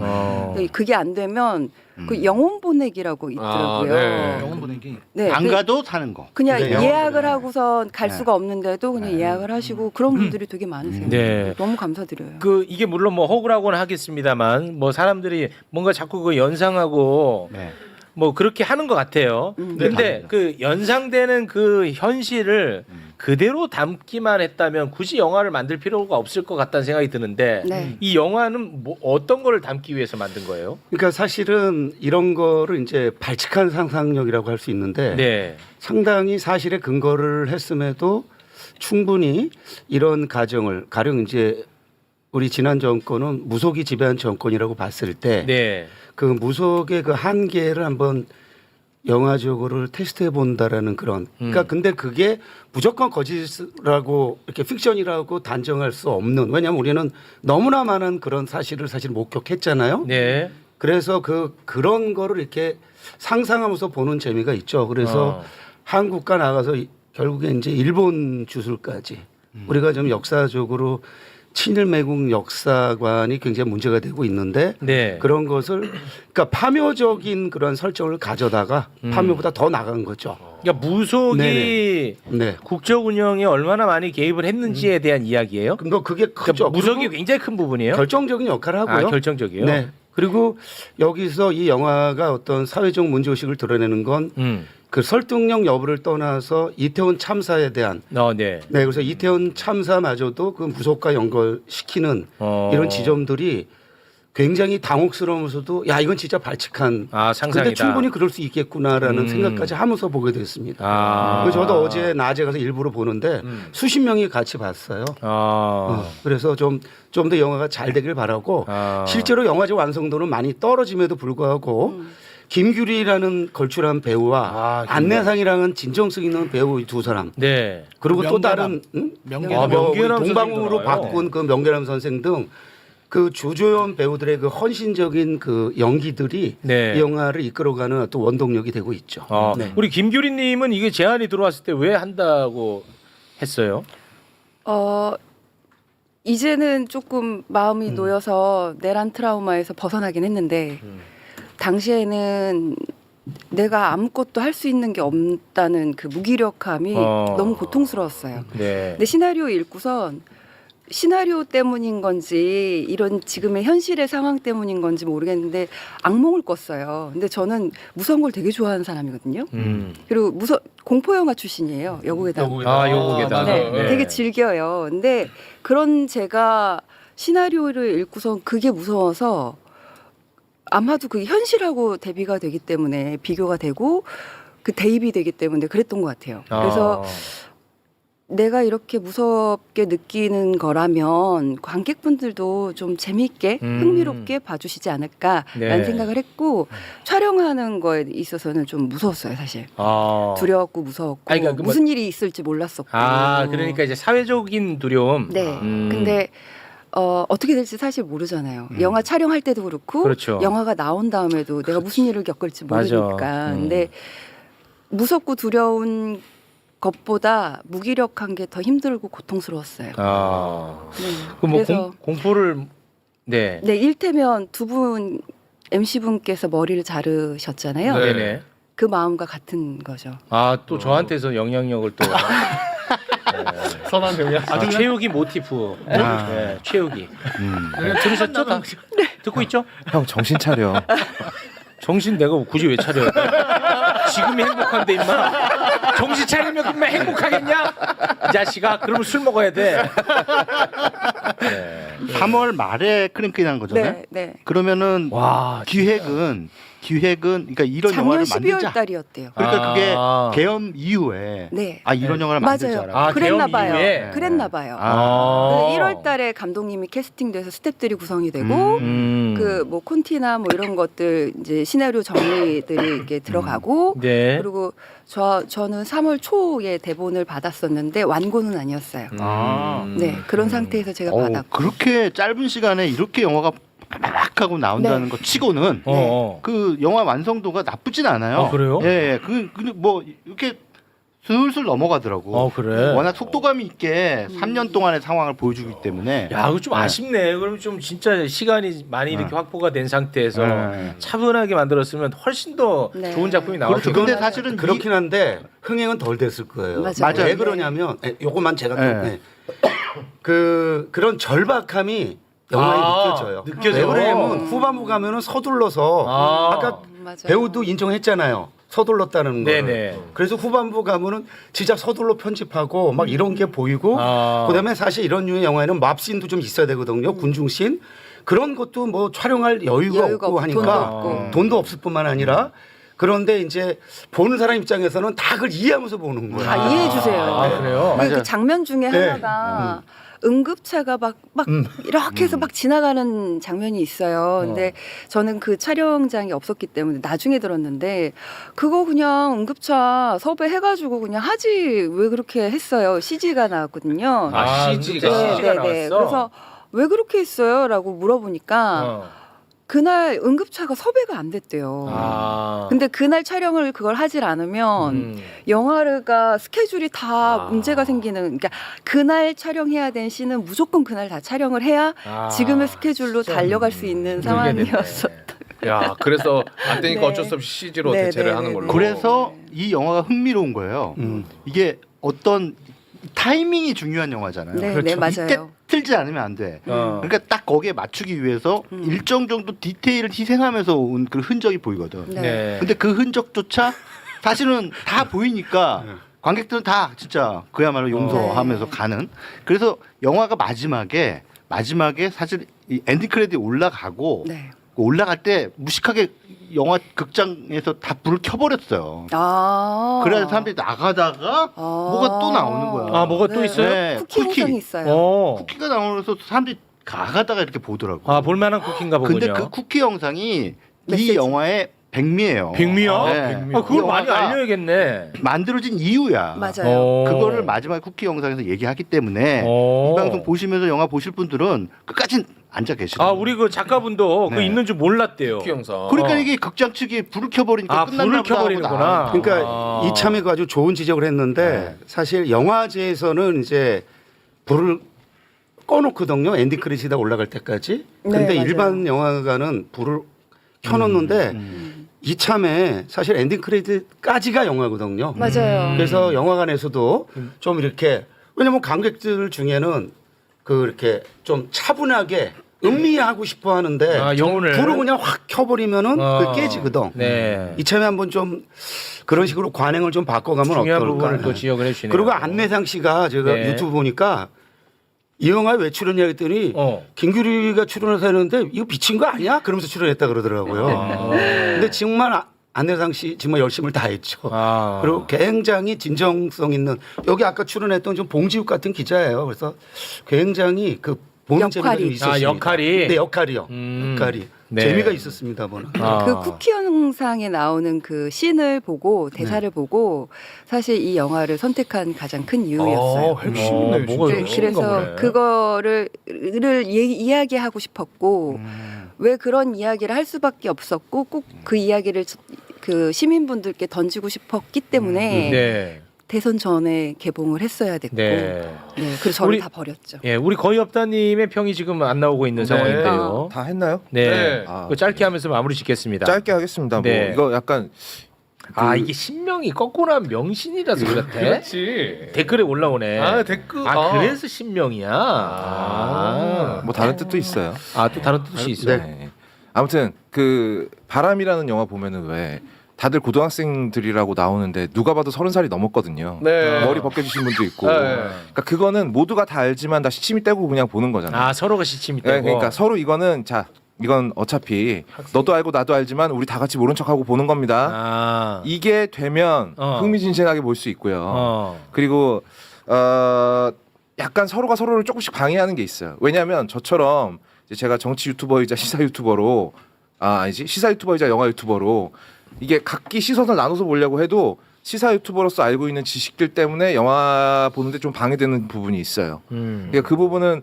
Speaker 5: 그게 안 되면 그 영혼 보내기라고 있더라고요.
Speaker 2: 네.
Speaker 6: 영혼 보내기.
Speaker 5: 네,
Speaker 7: 안
Speaker 5: 그-
Speaker 7: 가도 사는 거.
Speaker 5: 그냥
Speaker 7: 네, 영혼
Speaker 5: 예약을
Speaker 7: 보내기.
Speaker 5: 하고선 갈
Speaker 7: 네.
Speaker 5: 수가 없는데도 그냥 예약을 하시고 그런 분들이 되게 많으세요.
Speaker 1: 네.
Speaker 5: 너무 감사드려요.
Speaker 1: 그 이게 물론 뭐 호구라고는 하겠습니다만 뭐 사람들이 뭔가 자꾸 그 연상하고
Speaker 7: 네.
Speaker 1: 뭐 그렇게 하는 것 같아요.
Speaker 7: 네,
Speaker 1: 근데
Speaker 7: 맞습니다.
Speaker 1: 그 연상되는 그 현실을 그대로 담기만 했다면 굳이 영화를 만들 필요가 없을 것 같다는 생각이 드는데
Speaker 5: 네.
Speaker 1: 이 영화는 뭐 어떤 거를 담기 위해서 만든 거예요?
Speaker 3: 그러니까 사실은 이런 거를 이제 발칙한 상상력이라고 할 수 있는데
Speaker 1: 네.
Speaker 3: 상당히 사실에 근거를 했음에도 충분히 이런 가정을 가령 이제 우리 지난 정권은 무속이 지배한 정권이라고 봤을 때
Speaker 1: 네.
Speaker 3: 그 무속의 그 한계를 한번 영화적으로 테스트해 본다라는 그런 그러니까 근데 그게 무조건 거짓이라고 이렇게 픽션이라고 단정할 수 없는 왜냐하면 우리는 너무나 많은 그런 사실을 사실 목격했잖아요.
Speaker 1: 네.
Speaker 3: 그래서 그런 거를 이렇게 상상하면서 보는 재미가 있죠. 그래서 한국과 나가서 결국에 이제 일본 주술까지 우리가 좀 역사적으로 친일 매국 역사관이 굉장히 문제가 되고 있는데
Speaker 1: 네.
Speaker 3: 그런 것을 그러니까 파묘적인 그런 설정을 가져다가 파묘보다 더 나간 거죠.
Speaker 1: 그러니까 무속이
Speaker 3: 네네. 네.
Speaker 1: 국정 운영에 얼마나 많이 개입을 했는지에 대한 이야기예요.
Speaker 3: 그럼 너 그게
Speaker 1: 그러니까
Speaker 3: 크죠.
Speaker 1: 무속이
Speaker 3: 그리고
Speaker 1: 굉장히 큰 부분이에요.
Speaker 3: 결정적인 역할을 하고요.
Speaker 1: 아, 결정적이요.
Speaker 3: 네. 그리고 여기서 이 영화가 어떤 사회적 문제의식을 드러내는 건 그 설득력 여부를 떠나서 이태원 참사에 대한
Speaker 1: 네.
Speaker 3: 네 그래서 이태원 참사마저도 그 무속과 연결시키는 이런 지점들이 굉장히 당혹스러우면서도 야 이건 진짜 발칙한
Speaker 1: 아, 상상이다.
Speaker 3: 근데 충분히 그럴 수 있겠구나라는 생각까지 하면서 보게 됐습니다.
Speaker 1: 아.
Speaker 3: 그래서 저도 어제 낮에 가서 일부러 보는데 수십 명이 같이 봤어요. 그래서 좀 더 영화가 잘 되길 바라고 실제로 영화제 완성도는 많이 떨어짐에도 불구하고 김규리라는 걸출한 배우와 안내상이라는 진정성 있는 배우 두 사람
Speaker 1: 네.
Speaker 3: 그리고 또
Speaker 6: 명계남.
Speaker 3: 다른
Speaker 6: 명계남.
Speaker 1: 명계남
Speaker 3: 동방으로
Speaker 1: 선생님도 나와요.
Speaker 3: 바꾼 그 명계남 선생 등 그 조조연 배우들의 그 헌신적인 그 연기들이
Speaker 1: 네.
Speaker 3: 이 영화를 이끌어가는 어떤 원동력이 되고 있죠. 네.
Speaker 1: 우리 김규리님은 이게 제안이 들어왔을 때 왜 한다고 했어요?
Speaker 5: 이제는 조금 마음이 놓여서 내란 트라우마에서 벗어나긴 했는데 당시에는 내가 아무것도 할 수 있는 게 없다는 그 무기력함이 너무 고통스러웠어요.
Speaker 1: 네.
Speaker 5: 근데 시나리오 읽고선 시나리오 때문인 건지 이런 지금의 현실의 상황 때문인 건지 모르겠는데 악몽을 꿨어요. 근데 저는 무서운 걸 되게 좋아하는 사람이거든요. 그리고 공포 영화 출신이에요. 여고괴담.
Speaker 1: 아, 요거게다.
Speaker 5: 네, 되게 즐겨요. 근데 그런 제가 시나리오를 읽고선 그게 무서워서 아마도 그게 현실하고 대비가 되기 때문에 비교가 되고 그 대입이 되기 때문에 그랬던 것 같아요. 그래서 내가 이렇게 무섭게 느끼는 거라면 관객분들도 좀 재미있게 흥미롭게 봐주시지 않을까라는
Speaker 1: 네.
Speaker 5: 생각을 했고 촬영하는 거에 있어서는 좀 무서웠어요 사실. 두려웠고 무서웠고
Speaker 1: 아니, 그러니까 그
Speaker 5: 무슨 일이 있을지 몰랐었고.
Speaker 1: 그러니까 이제 사회적인 두려움.
Speaker 5: 네. 근데 어떻게 될지 사실 모르잖아요. 영화 촬영할 때도 그렇고
Speaker 1: 그렇죠.
Speaker 5: 영화가 나온 다음에도 내가 무슨 일을 겪을지 모르니까.
Speaker 1: 맞아.
Speaker 5: 근데 무섭고 두려운 것보다 무기력한 게 더 힘들고 고통스러웠어요. 네.
Speaker 1: 그럼 뭐
Speaker 5: 그래서
Speaker 1: 공포를
Speaker 5: 네, 일테면 두 분 MC 분께서 머리를 자르셨잖아요.
Speaker 1: 네. 네네.
Speaker 5: 그 마음과 같은 거죠.
Speaker 1: 또 저한테서 영향력을 또
Speaker 2: 선한 배우야.
Speaker 1: 최욱이 모티프. 네, 최욱이. 들으셨죠? 다? 듣고 있죠?
Speaker 4: 형 정신 차려.
Speaker 1: 정신 내가 굳이 왜 차려야 돼? 지금이 행복한데 임마. 정신 차리면 그만 행복하겠냐? 이 자식아. 그러면 술 먹어야 돼.
Speaker 7: 3월 말에 크랭크인 한 거잖아요.
Speaker 5: 네, 네.
Speaker 7: 그러면은
Speaker 1: 와,
Speaker 7: 기획은 기획은 그러니까 이런
Speaker 5: 작년
Speaker 7: 영화를
Speaker 5: 12월
Speaker 7: 만들자.
Speaker 5: 달이었대요.
Speaker 7: 그러니까
Speaker 1: 아.
Speaker 7: 그게 개엄 이후에
Speaker 5: 네.
Speaker 7: 아 이런 영화를 만들자라고.
Speaker 5: 맞아요.
Speaker 1: 아,
Speaker 5: 그랬나
Speaker 1: 개엄
Speaker 5: 봐요.
Speaker 1: 이후에?
Speaker 5: 그랬나 봐요.
Speaker 1: 아.
Speaker 5: 1월 달에 감독님이 캐스팅돼서 스태프들이 구성이 되고 그 뭐 콘티나 뭐 이런 것들 이제 시나리오 정리들이 이렇게 들어가고
Speaker 1: 네.
Speaker 5: 그리고 저는 3월 초에 대본을 받았었는데 완고는 아니었어요. 네, 그런 상태에서 제가 받았고.
Speaker 7: 그렇게 짧은 시간에 이렇게 영화가 막 하고 나온다는
Speaker 5: 네.
Speaker 7: 것 치고는 그 영화 완성도가 나쁘진 않아요.
Speaker 1: 아, 그래요?
Speaker 7: 예, 뭐 이렇게 슬슬 넘어가더라고.
Speaker 1: 그래.
Speaker 7: 워낙 속도감이 있게 3년 동안의 상황을 보여주기 때문에.
Speaker 1: 야, 그거 좀 아쉽네. 그럼 좀 진짜 시간이 많이 이렇게 확보가 된 상태에서
Speaker 7: 네.
Speaker 1: 차분하게 만들었으면 훨씬 더
Speaker 5: 네.
Speaker 1: 좋은 작품이 나올
Speaker 7: 그렇죠.
Speaker 1: 텐데.
Speaker 7: 근데 사실은
Speaker 3: 그렇긴 한데 흥행은 덜 됐을 거예요.
Speaker 5: 맞아요.
Speaker 3: 왜
Speaker 5: 네.
Speaker 3: 그러냐면 요것만 제가 또,
Speaker 7: 네.
Speaker 3: 네. 그런 절박함이 영화에 느껴져요.
Speaker 1: 느껴져.
Speaker 3: 왜 그러냐면 후반부 가면은 서둘러서 아까
Speaker 5: 맞아요.
Speaker 3: 배우도 인정했잖아요. 서둘렀다는 거.
Speaker 1: 네네.
Speaker 3: 그래서 후반부 가면은 진짜 서둘러 편집하고 막 이런 게 보이고 그다음에 사실 이런 류의 영화에는 맙씬도 좀 있어야 되거든요. 군중씬. 그런 것도 뭐 촬영할 여유가 없고
Speaker 5: 없고,
Speaker 3: 하니까
Speaker 5: 돈도 없고.
Speaker 3: 돈도 없을 뿐만 아니라 그런데 이제 보는 사람 입장에서는 다 그걸 이해하면서 보는 거예요.
Speaker 5: 다 이해해 주세요.
Speaker 1: 아, 그래요?
Speaker 5: 그 장면 중에
Speaker 3: 네.
Speaker 5: 하나가 응급차가 막 이렇게 해서 막 지나가는 장면이 있어요. 근데 저는 그 촬영장이 없었기 때문에 나중에 들었는데 그거 그냥 응급차 섭외해가지고 그냥 하지 왜 그렇게 했어요. CG가 나왔거든요.
Speaker 1: CG가
Speaker 5: 네,
Speaker 1: 나왔어.
Speaker 5: 그래서 왜 그렇게 했어요? 라고 물어보니까 그날 응급차가 섭외가 안 됐대요. 근데 그날 촬영을 그걸 하질 않으면 영화가 스케줄이 다 문제가 생기는 그러니까 그날 촬영해야 된 씬은 무조건 그날 다 촬영을 해야 지금의 스케줄로 달려갈 수 있는 상황이었었다.
Speaker 2: 야, 그래서 안 되니까
Speaker 5: 네.
Speaker 2: 어쩔 수 없이 CG로
Speaker 5: 네,
Speaker 2: 대체를
Speaker 5: 네,
Speaker 2: 하는
Speaker 5: 네,
Speaker 2: 걸로.
Speaker 5: 네.
Speaker 7: 그래서 이 영화가 흥미로운 거예요. 이게 어떤 타이밍이 중요한 영화잖아요.
Speaker 5: 네, 네, 맞아요.
Speaker 7: 이때 틀지 않으면 안 돼. 그러니까 딱 거기에 맞추기 위해서 일정 정도 디테일을 희생하면서 온 그 흔적이 보이거든.
Speaker 5: 네.
Speaker 7: 근데 그 흔적조차 사실은 다 보이니까 관객들은 다 진짜 그야말로 용서하면서 가는. 그래서 영화가 마지막에 사실 이 엔딩 크레딧 올라가고
Speaker 5: 네.
Speaker 7: 올라갈 때 무식하게 영화 극장에서 다 불을 켜버렸어요. 그래서 사람들이 나가다가 뭐가 또 나오는 거야.
Speaker 1: 뭐가 또
Speaker 5: 네.
Speaker 1: 있어요?
Speaker 7: 네,
Speaker 5: 쿠키 영상이 있어요.
Speaker 7: 쿠키가 나오면서 사람들이 나가다가 이렇게 보더라고.
Speaker 1: 볼만한 쿠키인가 보군요.
Speaker 7: 근데 그 쿠키 영상이
Speaker 5: 메시지.
Speaker 7: 이 영화의 백미예요.
Speaker 1: 백미요?
Speaker 7: 네.
Speaker 1: 그걸 많이
Speaker 7: 영화가
Speaker 1: 알려야겠네.
Speaker 7: 만들어진 이유야.
Speaker 5: 맞아요.
Speaker 7: 그거를 마지막 쿠키 영상에서 얘기하기 때문에 이 방송 보시면서 영화 보실 분들은 끝까지 앉아 계시죠.
Speaker 1: 우리 그 작가분도 그
Speaker 7: 네.
Speaker 1: 있는 줄 몰랐대요.
Speaker 2: 쿠키 영상.
Speaker 7: 그러니까 이게 극장 측이 불을 켜버리니까 끝났나
Speaker 1: 불을
Speaker 7: 보다 하고
Speaker 1: 켜버리는구나.
Speaker 7: 나가는 거야.
Speaker 3: 그러니까 이참에 아주 좋은 지적을 했는데 사실 영화제에서는 이제 불을 꺼놓거든요. 엔딩 크레딧이 다 올라갈 때까지. 근데
Speaker 5: 네, 맞아요.
Speaker 3: 일반 영화관은 불을 켜놓는데 이참에 사실 엔딩 크레딧까지가 영화거든요.
Speaker 5: 맞아요.
Speaker 3: 그래서 영화관에서도 좀 이렇게 왜냐면 관객들 중에는 그 이렇게 좀 차분하게 음미하고 싶어 하는데
Speaker 1: 영혼을
Speaker 3: 불을 그냥 확 켜버리면은 그게 깨지거든.
Speaker 1: 네.
Speaker 3: 이참에 한번 좀 그런 식으로 관행을 좀 바꿔가면
Speaker 1: 중요한
Speaker 3: 어떨까.
Speaker 1: 부분을 또 지적을 해주시네요.
Speaker 3: 그리고 안내상 씨가 제가
Speaker 1: 네.
Speaker 3: 유튜브 보니까 이 영화에 왜 출연이야 했더니 김규리가 출연해서 했는데 이거 미친 거 아니야? 그러면서 출연했다 그러더라고요. 근데 정말 안내상 씨 정말 열심을 다했죠. 그리고 굉장히 진정성 있는 여기 아까 출연했던 좀 봉지욱 같은 기자예요. 그래서 굉장히 그 보는 재미가 좀 있었습니다.
Speaker 1: 역할이?
Speaker 3: 네, 역할이요. 역할이
Speaker 1: 네.
Speaker 3: 재미가 있었습니다. 보는.
Speaker 5: 그 쿠키 영상에 나오는 그 씬을 보고 대사를 보고 사실 이 영화를 선택한 가장 큰 이유였어요.
Speaker 2: 핵심이네.
Speaker 1: 뭐가
Speaker 5: 네,
Speaker 1: 핵심인가
Speaker 5: 그래서
Speaker 1: 보네.
Speaker 5: 그거를 이야기하고 싶었고 왜 그런 이야기를 할 수밖에 없었고 꼭 그 이야기를 그 시민분들께 던지고 싶었기 때문에
Speaker 1: 네.
Speaker 5: 대선 전에 개봉을 했어야 됐고
Speaker 1: 네.
Speaker 5: 그래서 저를
Speaker 1: 우리-
Speaker 5: 다 버렸죠.
Speaker 1: 예, 우리 거의 없다님의 평이 지금 안 나오고 있는 상황인데요.
Speaker 4: 다 했나요?
Speaker 1: 네.
Speaker 2: 네.
Speaker 1: 그 짧게 하면서 마무리 짓겠습니다.
Speaker 4: 짧게 하겠습니다.
Speaker 1: 네.
Speaker 4: 뭐 이거 약간
Speaker 1: 이게 신명이 거꾸로 한 명신이라서 그렇대.
Speaker 2: 그렇지.
Speaker 1: 댓글에 올라오네.
Speaker 2: 댓글.
Speaker 1: 그래서 신명이야.
Speaker 4: 뭐 다른 뜻도 있어요.
Speaker 1: 또 다른 뜻이 있어요.
Speaker 4: 네. 아무튼 그 바람이라는 영화 보면은 왜 다들 고등학생들이라고 나오는데 누가 봐도 30살이 넘었거든요.
Speaker 2: 네.
Speaker 4: 머리 벗겨주신 분도 있고.
Speaker 2: 네.
Speaker 4: 그러니까 그거는 모두가 다 알지만 다 시침이 떼고 그냥 보는 거잖아요.
Speaker 1: 서로가 시침이
Speaker 4: 네,
Speaker 1: 되고.
Speaker 4: 그러니까 서로 이거는 자 이건 어차피 너도 알고 나도 알지만 우리 다 같이 모른 척하고 보는 겁니다. 이게 되면 흥미진진하게 볼 수 있고요. 그리고 약간 서로가 서로를 조금씩 방해하는 게 있어요. 왜냐하면 저처럼 이제 제가 정치 유튜버이자 시사 유튜버로 아니지 시사 유튜버이자 영화 유튜버로 이게 각기 시선을 나눠서 보려고 해도 시사 유튜버로서 알고 있는 지식들 때문에 영화 보는데 좀 방해되는 부분이 있어요. 그러니까 그 부분은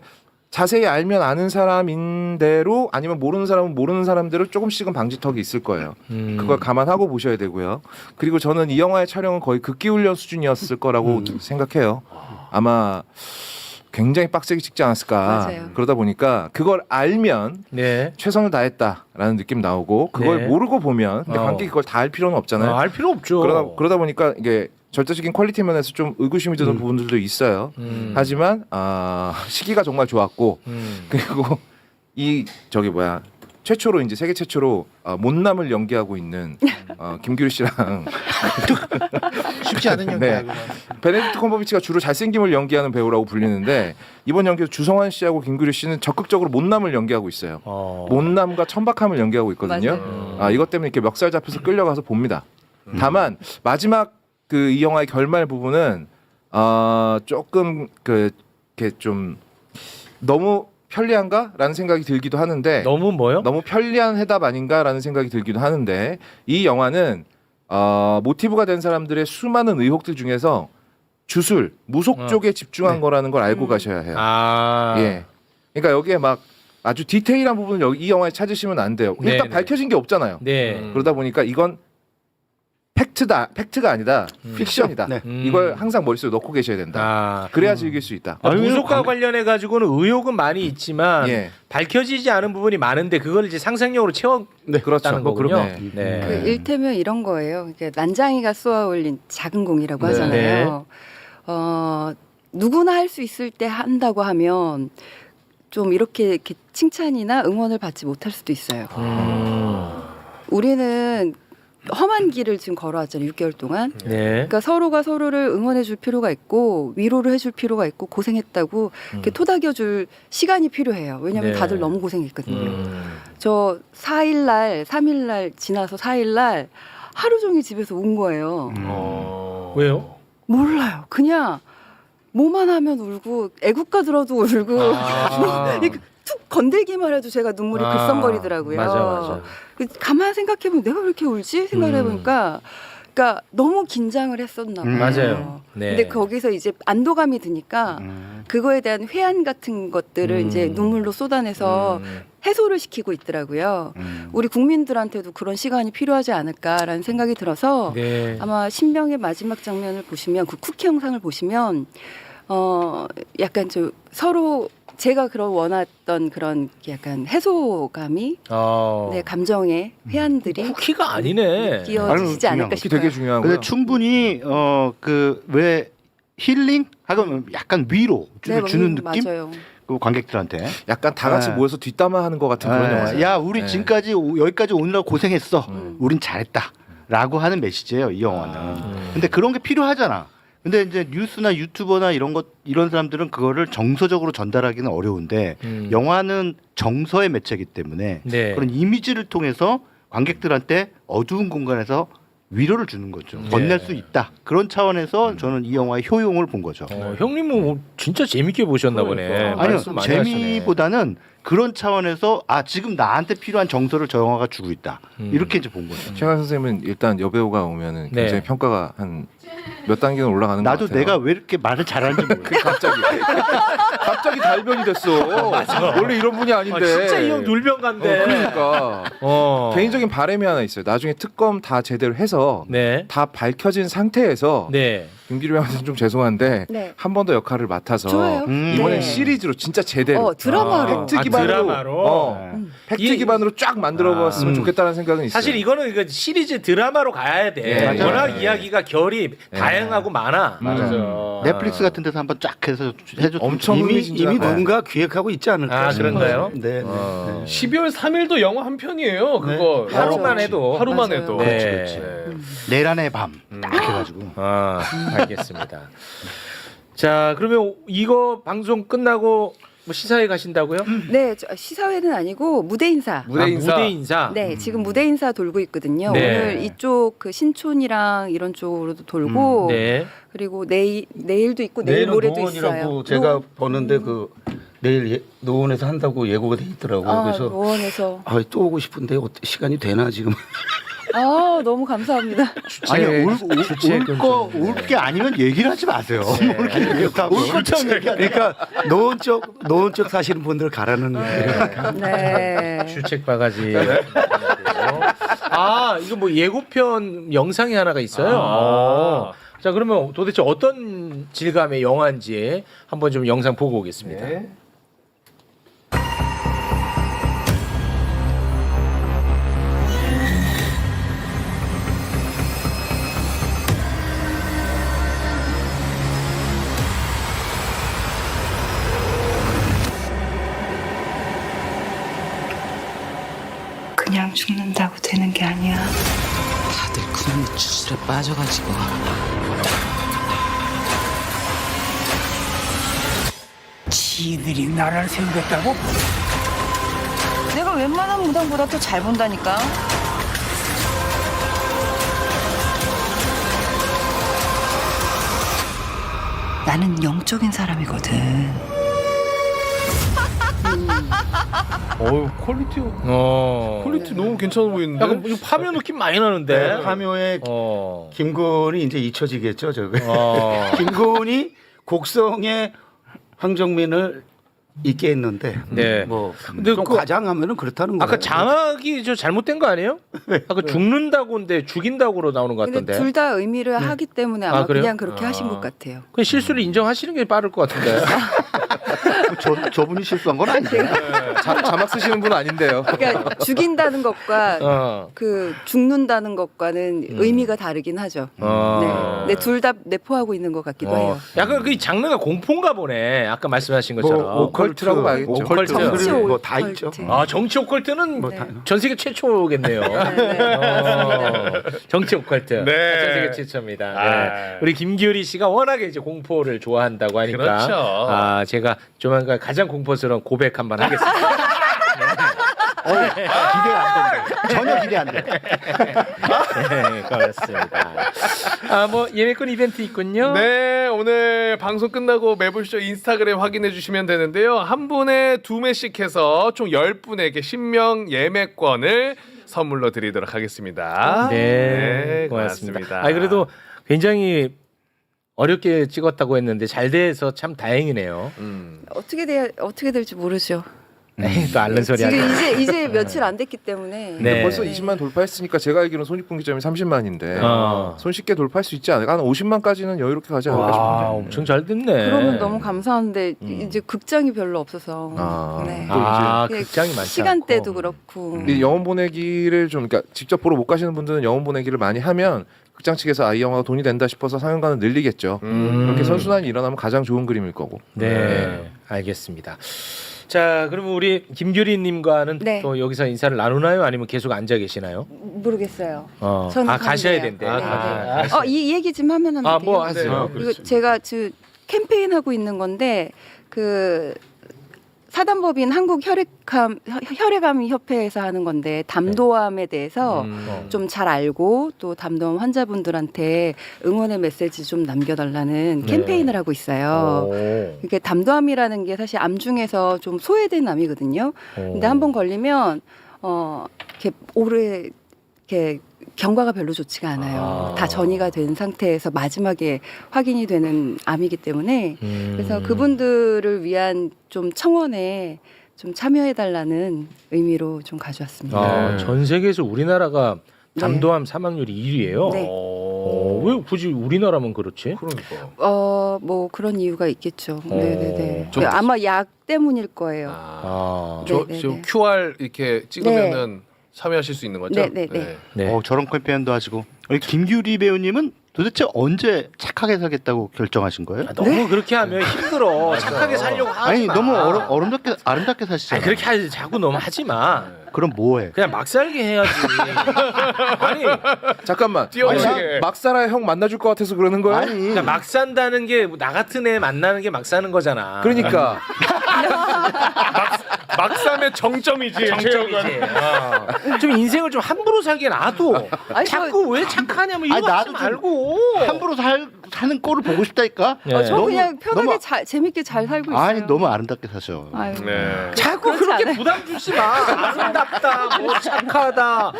Speaker 4: 자세히 알면 아는 사람인대로 아니면 모르는 사람은 모르는 사람대로 조금씩은 방지턱이 있을 거예요. 그걸 감안하고 보셔야 되고요. 그리고 저는 이 영화의 촬영은 거의 극기훈련 수준이었을 거라고 생각해요. 아마 굉장히 빡세게 찍지 않았을까.
Speaker 5: 맞아요.
Speaker 4: 그러다 보니까 그걸 알면
Speaker 1: 네.
Speaker 4: 최선을 다했다라는 느낌 나오고 그걸
Speaker 1: 네.
Speaker 4: 모르고 보면 근데 관객이 그걸 다 알 필요는 없잖아요.
Speaker 1: 알 필요 없죠.
Speaker 4: 그러다 보니까 이게 절대적인 퀄리티 면에서 좀 의구심이 드는 부분들도 있어요. 하지만 시기가 정말 좋았고 그리고 이 최초로 이제 세계 최초로 못남을 연기하고 있는 김규리 씨랑
Speaker 6: 쉽지 않은
Speaker 4: 네.
Speaker 6: 연기야.
Speaker 4: 베네딕트 컴버비치가 주로 잘생김을 연기하는 배우라고 불리는데 이번 연기에서 주성환 씨하고 김규리 씨는 적극적으로 못남을 연기하고 있어요. 못남과 천박함을 연기하고 있거든요. 이것 때문에 이렇게 멱살 잡혀서 끌려가서 봅니다. 다만 마지막 이 영화의 결말 부분은 조금 이렇게 좀 너무 편리한가라는 생각이 들기도 하는데
Speaker 1: 너무 뭐요?
Speaker 4: 너무 편리한 해답 아닌가라는 생각이 들기도 하는데 이 영화는 모티브가 된 사람들의 수많은 의혹들 중에서 주술 무속 쪽에 집중한 거라는 걸 알고 가셔야 해요. 예. 그러니까 여기에 막 아주 디테일한 부분을 이 영화에 찾으시면 안 돼요. 일단
Speaker 1: 네.
Speaker 4: 밝혀진 게 없잖아요.
Speaker 1: 네.
Speaker 4: 그러다 보니까 이건 팩트가 아니다. 픽션이다.
Speaker 3: 네.
Speaker 4: 이걸 항상 머릿속에 넣고 계셔야 된다. 그래야 즐길 수 있다.
Speaker 1: 무속과 관련해 가지고는 의혹은 많이 있지만
Speaker 4: 예.
Speaker 1: 밝혀지지 않은 부분이 많은데 그걸 이제 상상력으로 채웠다는
Speaker 4: 그렇죠.
Speaker 1: 거군요.
Speaker 4: 네.
Speaker 1: 네.
Speaker 5: 그 일테면 이런 거예요. 이게 난장이가 쏘아 올린 작은 공이라고
Speaker 3: 네.
Speaker 5: 하잖아요. 누구나 할 수 있을 때 한다고 하면 좀 이렇게 칭찬이나 응원을 받지 못할 수도 있어요. 우리는 험한 길을 지금 걸어왔잖아요. 6개월 동안.
Speaker 1: 네.
Speaker 5: 그러니까 서로가 서로를 응원해 줄 필요가 있고 위로를 해줄 필요가 있고 고생했다고 이렇게 토닥여 줄 시간이 필요해요. 왜냐하면
Speaker 1: 네.
Speaker 5: 다들 너무 고생했거든요. 저 4일날 3일날 지나서 4일날 하루 종일 집에서 운 거예요.
Speaker 1: 왜요?
Speaker 5: 몰라요. 그냥 뭐만 하면 울고 애국가 들어도 울고 뭐 이렇게 툭 건들기만 해도 제가 눈물이 글썽거리더라고요.
Speaker 1: 맞아.
Speaker 5: 가만 생각해보면 내가 왜 이렇게 울지 생각을 해보니까 그러니까 너무 긴장을 했었나 봐요.
Speaker 1: 맞아요. 네.
Speaker 5: 근데 거기서 이제 안도감이 드니까 그거에 대한 회한 같은 것들을 이제 눈물로 쏟아내서 해소를 시키고 있더라고요. 우리 국민들한테도 그런 시간이 필요하지 않을까라는 생각이 들어서
Speaker 1: 네.
Speaker 5: 아마 신병의 마지막 장면을 보시면 그 쿠키 영상을 보시면 약간 좀 서로 제가 그런 원했던 그런 약간 해소감이 네, 감정의 회한들이
Speaker 1: 쿠키가 아니네.
Speaker 5: 끼어지지
Speaker 7: 아니,
Speaker 5: 않을까
Speaker 4: 그게
Speaker 5: 싶어요.
Speaker 4: 되게 중요하고요.
Speaker 7: 근데 충분히 그 왜 힐링 하고 약간 위로
Speaker 5: 네,
Speaker 7: 주는 느낌
Speaker 5: 맞아요.
Speaker 7: 그 관객들한테
Speaker 4: 약간 다 같이
Speaker 7: 네.
Speaker 4: 모여서 뒷담화하는 것 같은 그런 영화죠.
Speaker 7: 야 우리
Speaker 4: 네.
Speaker 7: 지금까지 여기까지 오느라 고생했어. 우린 잘했다라고 하는 메시지예요 이 영화는. 근데 그런 게 필요하잖아. 근데 이제 뉴스나 유튜버나 이런 사람들은 그거를 정서적으로 전달하기는 어려운데 영화는 정서의 매체이기 때문에
Speaker 1: 네.
Speaker 7: 그런 이미지를 통해서 관객들한테 어두운 공간에서 위로를 주는 거죠. 건넬 수 있다. 그런 차원에서 저는 이 영화의 효용을 본 거죠.
Speaker 1: 형님은 뭐 진짜 재밌게 보셨나 보네.
Speaker 7: 아니요,
Speaker 1: 말씀 많이 하시네.
Speaker 7: 재미보다는 그런 차원에서 지금 나한테 필요한 정서를 저 영화가 주고 있다. 이렇게 이제 본 거죠.
Speaker 4: 최강 선생님은 일단 여배우가 오면은
Speaker 1: 네.
Speaker 4: 굉장히 평가가 한 몇 단계는 올라가는 것
Speaker 7: 나도
Speaker 4: 같아요.
Speaker 7: 내가 왜 이렇게 말을 잘하는지 모르겠어.
Speaker 4: 갑자기 달변이 됐어. 원래 이런 분이 아닌데.
Speaker 1: 진짜 이 형 놀병간데.
Speaker 4: 그러니까 개인적인 바람이 하나 있어요. 나중에 특검 다 제대로 해서
Speaker 1: 네.
Speaker 4: 다 밝혀진 상태에서
Speaker 1: 네.
Speaker 4: 김기룡 형한테 좀 죄송한데
Speaker 5: 네.
Speaker 4: 한 번 더 역할을 맡아서
Speaker 5: 좋아요.
Speaker 4: 이번엔
Speaker 5: 네.
Speaker 4: 시리즈로 진짜 제대로
Speaker 5: 드라마로.
Speaker 4: 팩트 기반으로
Speaker 1: 드라마로.
Speaker 4: 팩트
Speaker 1: 이-
Speaker 4: 기반으로 쫙 만들어봤으면 좋겠다는 생각은 있어요.
Speaker 1: 사실 이거는 이거 시리즈 드라마로 가야 돼.
Speaker 4: 네, 맞아요.
Speaker 1: 워낙
Speaker 4: 네.
Speaker 1: 이야기가 결이 다양하고 많아.
Speaker 4: 맞아요.
Speaker 7: 넷플릭스 같은 데서 한번 쫙 해서 해줬으면
Speaker 4: 엄청
Speaker 3: 이미
Speaker 4: 흥미진진하고.
Speaker 3: 누군가 기획하고 있지 않을까?
Speaker 1: 아, 그런가요?
Speaker 3: 네. 네.
Speaker 2: 12월 3일도 영화 한 편이에요. 그거
Speaker 1: 하루만 해도.
Speaker 2: 하루만
Speaker 5: 맞아요.
Speaker 2: 해도.
Speaker 1: 네.
Speaker 7: 내란의 밤 딱 해가지고
Speaker 1: 알겠습니다. 자, 그러면 이거 방송 끝나고 뭐 시사회 가신다고요?
Speaker 5: 네, 시사회는 아니고 무대 인사.
Speaker 2: 무대 인사.
Speaker 1: 무대 인사.
Speaker 5: 네, 지금 무대 인사 돌고 있거든요.
Speaker 1: 네.
Speaker 5: 오늘 이쪽 그 신촌이랑 이런 쪽으로도 돌고
Speaker 1: 네.
Speaker 5: 그리고 내일도 있고 내일
Speaker 3: 내일은
Speaker 5: 모레도
Speaker 3: 노원이라고
Speaker 5: 있어요.
Speaker 3: 제가 보는데 그 내일 노원에서 한다고 예고가 돼 있더라고요. 그래서
Speaker 5: 노원에서.
Speaker 3: 또 오고 싶은데 시간이 되나 지금?
Speaker 5: 너무 감사합니다.
Speaker 7: 아니
Speaker 1: 주최금 좀,
Speaker 7: 올 게 아니면 얘기를 하지 마세요. 뭐 이렇게 올 것처럼 얘기하니까.
Speaker 3: 그러니까 노원 쪽 사시는 분들 가라는
Speaker 5: 네.
Speaker 1: 주책 바가지. 이거 뭐 예고편 영상이 하나가 있어요. 자, 그러면 도대체 어떤 질감의 영화인지 한번 좀 영상 보고 오겠습니다.
Speaker 2: 네.
Speaker 8: 그냥 죽는다고 되는 게 아니야.
Speaker 9: 다들 그놈의 주술에 빠져가지고 지들이 나라를 세우겠다고?
Speaker 8: 내가 웬만한 무당보다 더 잘 본다니까. 나는 영적인 사람이거든.
Speaker 2: 퀄리티
Speaker 1: 퀄리티
Speaker 2: 너무 괜찮아 보이는데.
Speaker 1: 약간 뭐 파묘 느낌 많이 나는데.
Speaker 3: 파묘에 김건이 이제 잊혀지겠죠, 저거. 김건이 곡성에 황정민을 있게 했는데
Speaker 1: 네.
Speaker 3: 뭐
Speaker 1: 근데
Speaker 3: 좀 과장하면은 그렇다는 거예요.
Speaker 1: 아까 장학이 저 잘못된 거 아니에요? 아까 죽는다고인데 죽인다고로 나오는 것
Speaker 5: 근데
Speaker 1: 같던데.
Speaker 5: 둘 다 의미를 하기 때문에 아마
Speaker 1: 그래요?
Speaker 5: 그냥 그렇게 하신 것 같아요.
Speaker 1: 그 실수를 인정하시는 게 빠를 것 같은데.
Speaker 7: 저분이 실수한 건 아니에요.
Speaker 4: 자막 쓰시는 분은 아닌데요.
Speaker 5: 그러니까 죽인다는 것과 그 죽는다는 것과는 의미가 다르긴 하죠. 네, 둘 다 내포하고 있는 것 같기도 해요.
Speaker 1: 약간 그 장르가 공포인가 보네. 아까 말씀하신 것처럼.
Speaker 4: 오컬트라고 봐야겠죠.
Speaker 1: 오컬트.
Speaker 5: 정치
Speaker 3: 뭐 다
Speaker 5: 오컬트.
Speaker 3: 있죠.
Speaker 1: 정치 오컬트는
Speaker 3: 뭐
Speaker 1: 전 세계 최초겠네요. 정치 오컬트.
Speaker 2: 네.
Speaker 1: 전 세계 최초입니다. 네. 우리 김규리 씨가 워낙에 이제 공포를 좋아한다고 하니까
Speaker 2: 그렇죠.
Speaker 1: 제가 조만간 가장 공포스러운 고백 한번 하겠습니다.
Speaker 7: 기대가 안 된다. 전혀 기대 안 돼.
Speaker 1: 네, 그렇습니다. 뭐 예매권 이벤트 있군요.
Speaker 2: 네, 오늘 방송 끝나고 매불쇼 인스타그램 확인해 주시면 되는데요. 한 분에 2매씩 해서 총 10분에게 신명 예매권을 선물로 드리도록 하겠습니다.
Speaker 1: 네, 고맙습니다. 그래도 굉장히 어렵게 찍었다고 했는데 잘 돼서 참 다행이네요.
Speaker 5: 어떻게 될지 모르죠.
Speaker 1: 또 앓는 소리
Speaker 5: 지금
Speaker 1: 하네.
Speaker 5: 이제 며칠 안 됐기 때문에.
Speaker 1: 네.
Speaker 4: 벌써 20만 돌파했으니까 제가 알기로는 손익분기점이 30만인데 손쉽게 돌파할 수 있지 않을까? 한 50만까지는 여유롭게 가지 않을까 싶은데.
Speaker 1: 엄청 잘 됐네.
Speaker 5: 그러면 너무 감사한데 이제 극장이 별로 없어서. 네.
Speaker 1: 극장이 많지
Speaker 5: 시간대도
Speaker 1: 않고.
Speaker 5: 그렇고.
Speaker 4: 이 영혼 보내기를 좀 그러니까 직접 보러 못 가시는 분들은 영혼 보내기를 많이 하면 극장 측에서 이 영화가 돈이 된다 싶어서 상영관을 늘리겠죠. 그렇게 선순환이 일어나면 가장 좋은 그림일 거고.
Speaker 1: 네, 알겠습니다. 자, 그러면 우리 김규리님과는
Speaker 5: 네.
Speaker 1: 또 여기서 인사를 나누나요? 아니면 계속 앉아 계시나요?
Speaker 5: 모르겠어요.
Speaker 1: 저는 가셔야 된대요.
Speaker 5: 이 얘기 좀 하면 안 돼요?
Speaker 1: 뭐 하세요?
Speaker 5: 이거 제가 지금 캠페인 하고 있는 건데 그 사단법인 한국 혈액암 협회에서 하는 건데 담도암에 대해서 좀 잘 알고 또 담도암 환자분들한테 응원의 메시지 좀 남겨달라는 캠페인을 하고 있어요. 이게 담도암이라는 게 사실 암 중에서 좀 소외된 암이거든요. 근데 한번 걸리면 이렇게 오래 이렇게 경과가 별로 좋지가 않아요. 다 전이가 된 상태에서 마지막에 확인이 되는 암이기 때문에 그래서 그분들을 위한 좀 청원에 좀 참여해달라는 의미로 좀 가져왔습니다.
Speaker 1: 전 세계에서 우리나라가 담도암 사망률이 1위예요.
Speaker 5: 네.
Speaker 1: 왜 굳이 우리나라만 그렇지?
Speaker 2: 그러니까.
Speaker 5: 뭐 그런 이유가 있겠죠. 네네네. 아마 약 때문일 거예요.
Speaker 2: 지금 QR 이렇게 찍으면은 참여하실 수 있는 거죠?
Speaker 5: 네네네.
Speaker 1: 네.
Speaker 7: 저런 캠페인도 하시고. 김규리 배우님은 도대체 언제 착하게 살겠다고 결정하신 거예요?
Speaker 1: 너무 그렇게 하면 힘들어. 착하게 살려고 하지
Speaker 7: 아니
Speaker 1: 마.
Speaker 7: 너무 아름답게 사시잖아요.
Speaker 1: 아니 그렇게 하지 자꾸 너무 하지 마.
Speaker 7: 그럼 뭐해?
Speaker 1: 그냥 막 살게 해야지. 아니
Speaker 4: 잠깐만.
Speaker 2: 뛰어오시게.
Speaker 4: 막 살아야 형 만나줄 것 같아서 그러는 거야?
Speaker 7: 아니
Speaker 1: 그러니까 막 산다는 게 나 같은 애 만나는 게 막 사는 거잖아.
Speaker 4: 그러니까
Speaker 2: 막삼의 정점이지.
Speaker 1: 정점이지. 좀 인생을 좀 함부로 살게 놔둬.
Speaker 5: 아니,
Speaker 1: 자꾸 왜 착하냐면 이거
Speaker 7: 아니,
Speaker 1: 하지
Speaker 7: 나도 좀
Speaker 1: 말고.
Speaker 7: 함부로 사는 꼴을 보고 싶다니까.
Speaker 1: 예.
Speaker 5: 저 그냥 편하게 재밌게 잘 살고 있어요.
Speaker 7: 아니 너무 아름답게 사셔.
Speaker 5: 아유.
Speaker 2: 네.
Speaker 1: 자꾸
Speaker 5: 그렇지
Speaker 1: 그렇게
Speaker 5: 않아요.
Speaker 1: 부담 주지 마. 아름답다, 뭐 착하다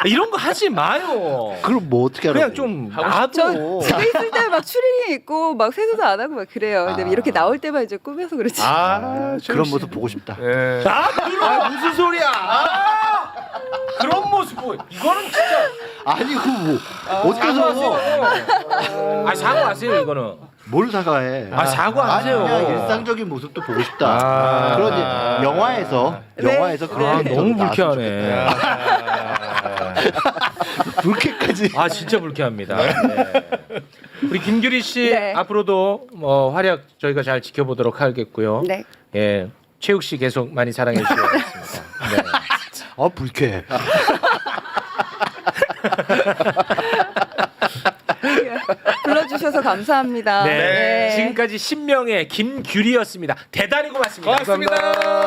Speaker 1: 이런 거 하지 마요.
Speaker 7: 그럼 뭐 어떻게 하라고?
Speaker 1: 그냥 좀
Speaker 5: 저
Speaker 1: 놔둬.
Speaker 5: 집에 있을 때 막 추리닝 입고 막 세수도 안 하고 막 그래요. 근데 이렇게 나올 때만 이제 꾸며서 그렇지.
Speaker 7: 그런 모습 보고 싶다.
Speaker 2: 네.
Speaker 1: 무슨 소리야? 그런 모습 뭐 이거는 진짜
Speaker 7: 아니 그뭐 어떻게
Speaker 1: 사과하세요. 사과하세요 이거는.
Speaker 7: 뭘 사과해?
Speaker 1: 사과하세요.
Speaker 7: 아니, 그냥 일상적인 모습도 보고 싶다. 그런 이제 영화에서 그런 게
Speaker 1: 너무
Speaker 7: 좀 나왔으면
Speaker 1: 불쾌하네.
Speaker 7: 좋겠다. 불쾌까지.
Speaker 1: 진짜 불쾌합니다. 네. 우리 김규리 씨
Speaker 5: 네.
Speaker 1: 앞으로도 뭐 활약 저희가 잘 지켜보도록 하겠고요.
Speaker 5: 네.
Speaker 1: 예, 최욱 씨 계속 많이 사랑해 주시겠습니다. 네.
Speaker 7: 불쾌해.
Speaker 5: 불러주셔서 감사합니다.
Speaker 1: 네. 지금까지 신명의 김규리였습니다. 대단히 고맙습니다.
Speaker 2: 고맙습니다.